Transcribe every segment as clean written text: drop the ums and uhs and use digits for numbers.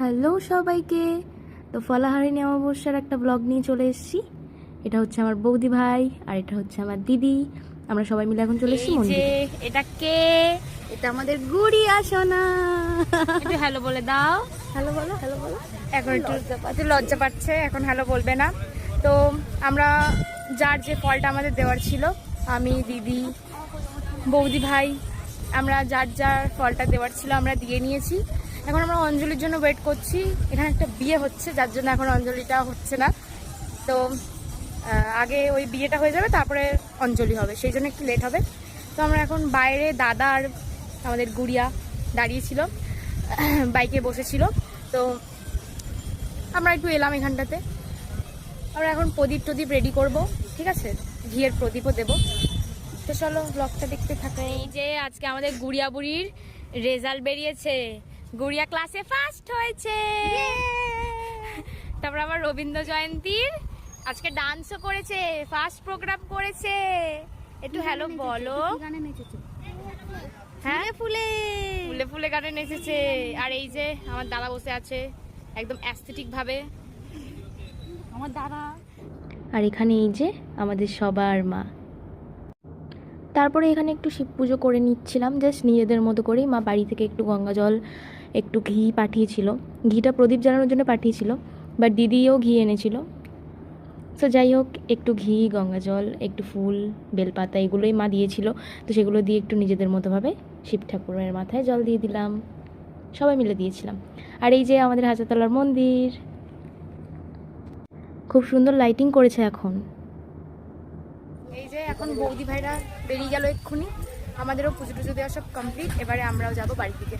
Hello সবাইকে। তো ফলাহারিণী অমাবস্যার একটা ব্লগ নিয়ে চলে এসেছি। এটা হচ্ছে আমার বৌদি ভাই আর এটা হচ্ছে আমার দিদি। আমরা সবাই মিলে এখন চলে এসেছি মন্দিরে। এটা কে? এটা আমাদের গুড়িয়া সোনা। একটু হ্যালো বলে দাও। হ্যালো বলো, হ্যালো বলো। এখন একটু লজ্জা পাচ্ছে, এখন হ্যালো বলবে না। তো আমরা যার যে ফলটা আমাদের দেওয়ার ছিল, আমি, দিদি, বৌদি ভাই, আমরা যার যার ফলটা দেওয়ার ছিল আমরা দিয়ে নিয়েছি। এখন আমরা অঞ্জলির জন্য ওয়েট করছি। এখানে একটা বিয়ে হচ্ছে, যার জন্য এখন অঞ্জলিটা হচ্ছে না। তো আগে ওই বিয়েটা হয়ে যাবে, তারপরে অঞ্জলি হবে, সেই জন্য একটু লেট হবে। তো আমরা এখন বাইরে, দাদা আর আমাদের গুড়িয়া দাঁড়িয়েছিল, বাইকে বসেছিল। তো আমরা একটু এলাম এখানটাতে। আমরা এখন প্রদীপ টদীপ রেডি করব, ঠিক আছে, ঘিয়ের প্রদীপও দেবো। তো চলো ব্লগটা দেখতে থাকো। এই যে আজকে আমাদের গুড়িয়া বুড়ির রেজাল্ট বেরিয়েছে, গুড়িয়া ক্লাসে ফার্স্ট হয়েছে। তারপর আবার রবীন্দ্র জয়ন্তীর আজকে ডান্সও করেছে, ফার্স্ট প্রোগ্রাম করেছে। একটু হ্যালো বলো। হ্যাঁ, ফুলে ফুলে ফুলে গানে নেচেছে। আর এই যে আমার দাদা বসে আছে একদম অ্যাস্থেটিক ভাবে, আমার দাদা। আর এখানে এই যে আমাদের সবার মা। তারপরে এখানে একটু শিব পুজো করে নিচ্ছিলাম, জাস্ট নিজেদের মতো করেই। মা বাড়ি থেকে একটু গঙ্গা জল, একটু ঘি পাঠিয়েছিল। ঘিটা প্রদীপ জ্বালানোর জন্য পাঠিয়েছিল, বাট দিদিও ঘি এনেছিল। তো যাই হোক, একটু ঘি, গঙ্গা জল, একটু ফুল, বেলপাতা, এগুলোই মা দিয়েছিল। তো সেগুলো দিয়ে একটু নিজেদের মতোভাবে শিব ঠাকুরের মাথায় জল দিয়ে দিলাম, সবাই মিলে দিয়েছিলাম। আর এই যে আমাদের হাজারতলার মন্দির, খুব সুন্দর লাইটিং করেছে এখন। এই যে এখন বৌদি ভাইরা বেরিয়ে গেল এক্ষুনি, আমাদেরও পুজো টুজো দেওয়া সব কমপ্লিট। এবারে আমরাও যাবো বাড়ি থেকে,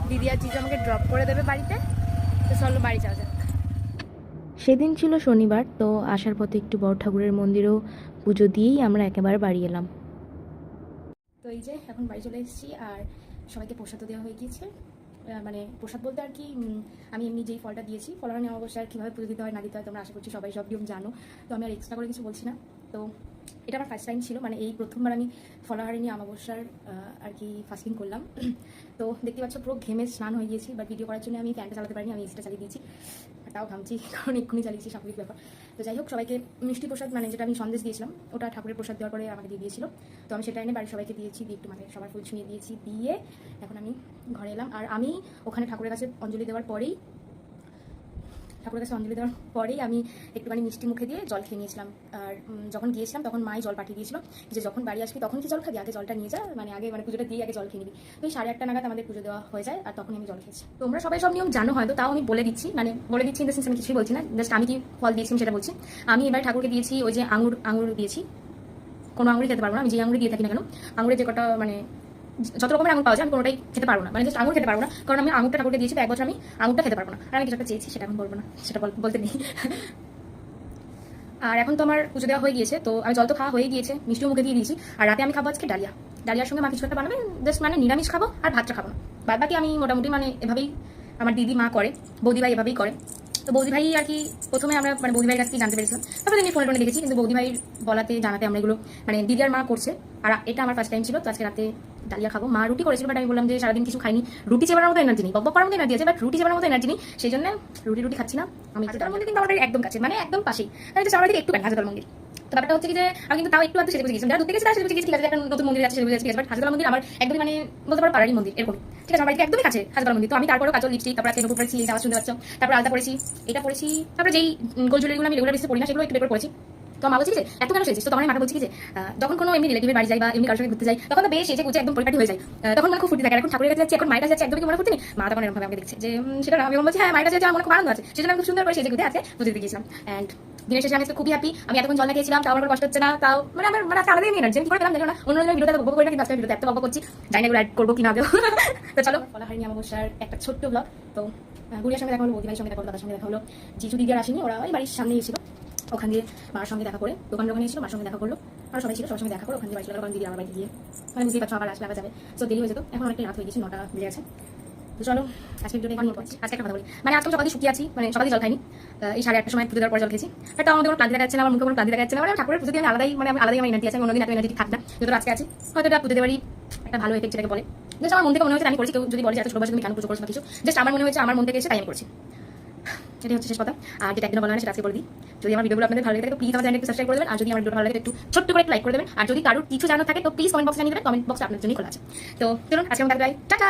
দিদি আর জিজু আমাকে ড্রপ করে দেবে বাড়িতে। তো চলো বাড়ি যাওয়া যাক। সেদিন ছিল শনিবার, তো আসার পথে একটু বড় ঠাকুরের মন্দিরেও পুজো দিয়েই আমরা একেবারে বাড়ি এলাম। তো এই যে এখন বাড়ি চলে এসেছি, আর সবাইকে প্রসাদও দেওয়া হয়ে গিয়েছে। মানে প্রসাদ বলতে আর কি, আমি এমনি যেই ফলটা দিয়েছি, ফলাহারিণী অমাবস্যায় কীভাবে পুজো দিতে হয় না দিতে হয় তোমরা আশা করছি সবাই সব নিয়ম জানো। তো আমি আর এক্সট্রা করে কিছু বলছি না। তো এটা আমার ফার্স্ট টাইম ছিল, মানে এই প্রথমবার আমি ফলাহারিণী অমাবস্যার আর কি ফাস্টিং করলাম। তো দেখতে পাচ্ছ পুরো ঘেমে স্নান হয়ে গিয়েছি, বাট ভিডিও করার জন্য আমি ফ্যানটা চালাতে পারিনি, আমি এসিটা চালিয়ে দিয়েছি। তাও ঘামছি, কারণ এক্ষুনি চালিয়েছি স্বাভাবিক ব্যাপার। তো যাই হোক, সবাইকে মিষ্টি প্রসাদ, মানে যেটা আমি সন্দেশ দিয়েছিলাম, ওটা ঠাকুরের প্রসাদ দেওয়ার পরে আমাকে দিয়ে দিয়েছিল। তো আমি সেটা এনে বাড়ির সবাইকে দিয়েছি, দিয়ে একটু মাথায় সবার ফুল ছুঁয়ে দিয়েছি, দিয়ে এখন আমি ঘরে এলাম। আর আমি ওখানে ঠাকুরের কাছে অঞ্জলি দেওয়ার পরেই আমি একটুখানি মিষ্টি মুখে দিয়ে জল খেয়ে নিয়েছিলাম। আর যখন গিয়েছিলাম তখন মাই জল পাঠিয়ে দিয়েছিল যে যখন বাড়ি আসবি তখন কি জল খাবি, আগে জলটা নিয়ে যা, আগে পুজোটা দিয়ে আগে জল খেয়ে নিবি। তো 8:30 নাগাদ আমাদের পুজো দেওয়া হয়ে যায়, আর তখনই আমি জল খেয়েছি। তোমরা সবাই সব নিয়ম জানো হয়তো, তাও আমি বলে দিচ্ছি ইন দ্য সেন্স আমি কিছুই বলছি না, জাস্ট আমি কি ফল দিয়েছিলাম সেটা বলছি। আমি এবার ঠাকুরকে দিয়েছি ওই যে আঙুর দিয়েছি। কোনো আঙুরই খেতে পারবো না, আমি যে আঙুরই দিয়ে থাকি না কেন, আঙুরের যে কটা যত রকমের আঙুর পাওয়া যায় আমি কোনোটাই খেতে পারবো না, জাস্ট আঙুর খেতে পারবো না, কারণ আমি আঙুরটা ঠাকুরকে দিয়েছি, 1 বছর আমি আঙুরটা খেতে পারবো না। আর আমি কিছু একটা চেয়েছি, সেটা এখন বলবো না, সেটা বলতে নেই। আর এখন তো আমার পুজো দেওয়া হয়ে গিয়েছে, তো আমি জল তো খাওয়া হয়ে গিয়েছে, মিষ্টিও মুখে দিয়ে দিয়েছি। আর রাতে আমি খাবো আজকে ডালিয়ার সঙ্গে মা কিছু একটা বানাবে, জাস্ট নিরামিষ খাবো, আর ভাতটা খাবো না। বাদ বাকি আমি মোটামুটি এভাবেই আমার দিদি মা করে, বৌদি ভাই এভাবেই করে। তো বৌদি ভাই আর কি প্রথমে আমরা বৌদি ভাইয়ের কাছ থেকে জানতে পেরেছিলাম, তারপরে আমি ফোনে দেখেছি, কিন্তু বৌদি ভাইয়ের জানাতে আমরা এগুলো দিদি আর মা করছে। আর এটা আমার ফার্স্ট টাইম ছিল। তো আজকে রাতে ডালিয়া খাবো। মা রুটি করেছিল, বাট আমি বললাম যে সারাদিন কিছু খাইনি, রুটি চেবানোর মতো এনার্জি নেই, বক করার মতো এনার্জি আছে, বাট রুটি চেবানোর মতো এনার্জি নেই, সেই জন্য রুটি খাচ্ছি না। আমি হাজারতলা মন্দির কিন্তু আমাদের একদম কাছে, একদম পাশেই, আমার দিকে একটু হাজারতলা মন্দির। তো ব্যাপারটা হচ্ছে কি যে আমি কিন্তু তাও একটু আধটু সেটা বুঝে গেছিলাম, যারা দূর থেকে গেছে তারা সেটা বুঝে গেছি, ঠিক আছে, এখন নতুন মন্দির আছে সেটা বুঝে গেছি, বাট হাজারতলা মন্দির আমার একদমই বলতে পারো পাড়ারই মন্দির, এরকম, ঠিক আছে, আমার বাড়িতে একদমই কাছে হাজারতলা মন্দির। তো আমি তারপরেও কাজল লিপস্টিক, তারপর আজকে পরেছি, এই আওয়াজ শুনতে পাচ্ছ, তারপর আলতা পরেছি, এটা পরেছি, তারপরে যেই গোল জুয়েলারিগুলো আমি রেগুলার বেসিসে পরি না সেগুলো একটু বের করেছি। তো মা বলছি যে এত কেন সেজেছিস? তো তখন আমি মাকে বলছি যে যখন কোনো এমনি রিলেটিভের বাড়ি যাই বা এমনি কারোর সঙ্গে ঘুরতে যাই, তখন তো বেশ এসে গুছে একদম পরিপাটি হয়ে যায়, তখন খুব ফুর্তি থাকে। এখন ঠাকুরের কাছে যাচ্ছি, এখন মায়ের কাছে যাচ্ছি, একদমই মনে করতে নেই। মা তখন এরকম ভাবে আমাকে দেখছে যে সেটা আমি বলছি হ্যাঁ মায়ের কাছে যাচ্ছে, আমার মনে খুব আনন্দ আছে, সেজন্য আমি খুব সুন্দর করে সেজে ঘুরতে আজকে পুজো দিতে গিয়েছিলাম। অ্যান্ড দিনের শেষে আমি খুবই হ্যাপি। আমি এতক্ষণ জল না খেয়েছিলাম, তাও আমার কষ্ট হচ্ছে না, তাও আমার আজকে আলাদাই এনার্জি, আমি কি করে পেলাম জানো না। অন্য ভিডিওটা বকবো করি না, কিন্তু আজকে ভিডিওতে এত বকবো করছি, জানি না এগুলো অ্যাড করবো কি না দেবো। তো চলো, ফলাহারিণী অমাবস্যার একটা ছোট্ট ব্লগ। তো গুড়িয়ার সঙ্গে দেখা হলো, বৌদি ভাইয়ের সঙ্গে দেখা হলো, দাদার সঙ্গে দেখা হলো, জিজু দিদি আর আসেনি, ওরা ওই বাড়ির সামনে এসেছিল, ওখান দিয়ে মার সঙ্গে দেখা করে দোকানে এসেছিল, মার সঙ্গে দেখা করলো, আর সবাই ছিল, সবার সঙ্গে দেখা করে ওখান দিয়ে বাড়ি চলে গেল, কারণ দিদি আমার বাড়িতে গিয়ে বুঝতেই পারছো আবার আসবে, আবার যাবে। তো দেরি হয়ে যেত, এখন অনেকটা রাত হয়ে গেছে, 9টা বেজে গেছে। তো চলো আজকে ভিডিওটা এখানে করছি। আজকে একটা কথা বলি, আজকে সকালে শুকিয়ে আছি, সকালে জল খাইনি, এই 8:30টার সময় পুজো দেওয়ার পর জল খেয়েছি। তাও আমাদের কোনো ক্লান্তি দেখা যাচ্ছে না, আমার মুখে কোনো ক্লান্তি দেখা যাচ্ছে না, ঠাকুরের পুজো দিয়ে আমি আলাদাই আমার এনার্জি আছে, আমি অন্যদিন এত এনার্জি থাক না, যেহেতু আজকে আছি, হয়তো এটা পুজো দেওয়ারই একটা ভালো এফেক্ট যেটাকে বলে। জাস্ট আমার মন থেকে মনে হয়েছে আমি করেছি। কেউ যদি বলে যে এত ছোট বয়সে তুমি কেন পুজো করছো বা কিছু, জাস্ট আমার মনে হয়েছে, আমার মন থেকে এসে তাই আমি করছি। সেটাই হচ্ছে শেষ কথা। আর যেটা একদিনও বলা হয় না সেটা আজকে বলে দিই। যদি আমার ভিডিওগুলো আপনাদের ভালো লাগে তো প্লিজ আমার চ্যানেলকে সাবস্ক্রাইব করে দেবেন। আর যদি আমার ভিডিও ভালো লাগে একটু ছোট্ট করে লাইক করে দেবেন। আর যদি কারোর কিছু জানার থাকে তো প্লিজ কমেন্ট বক্সে জানিয়ে দেবেন। কমেন্ট বক্সে আপনার জন্যই খোলা আছে। তো চলুন আজকে আমি টাটা।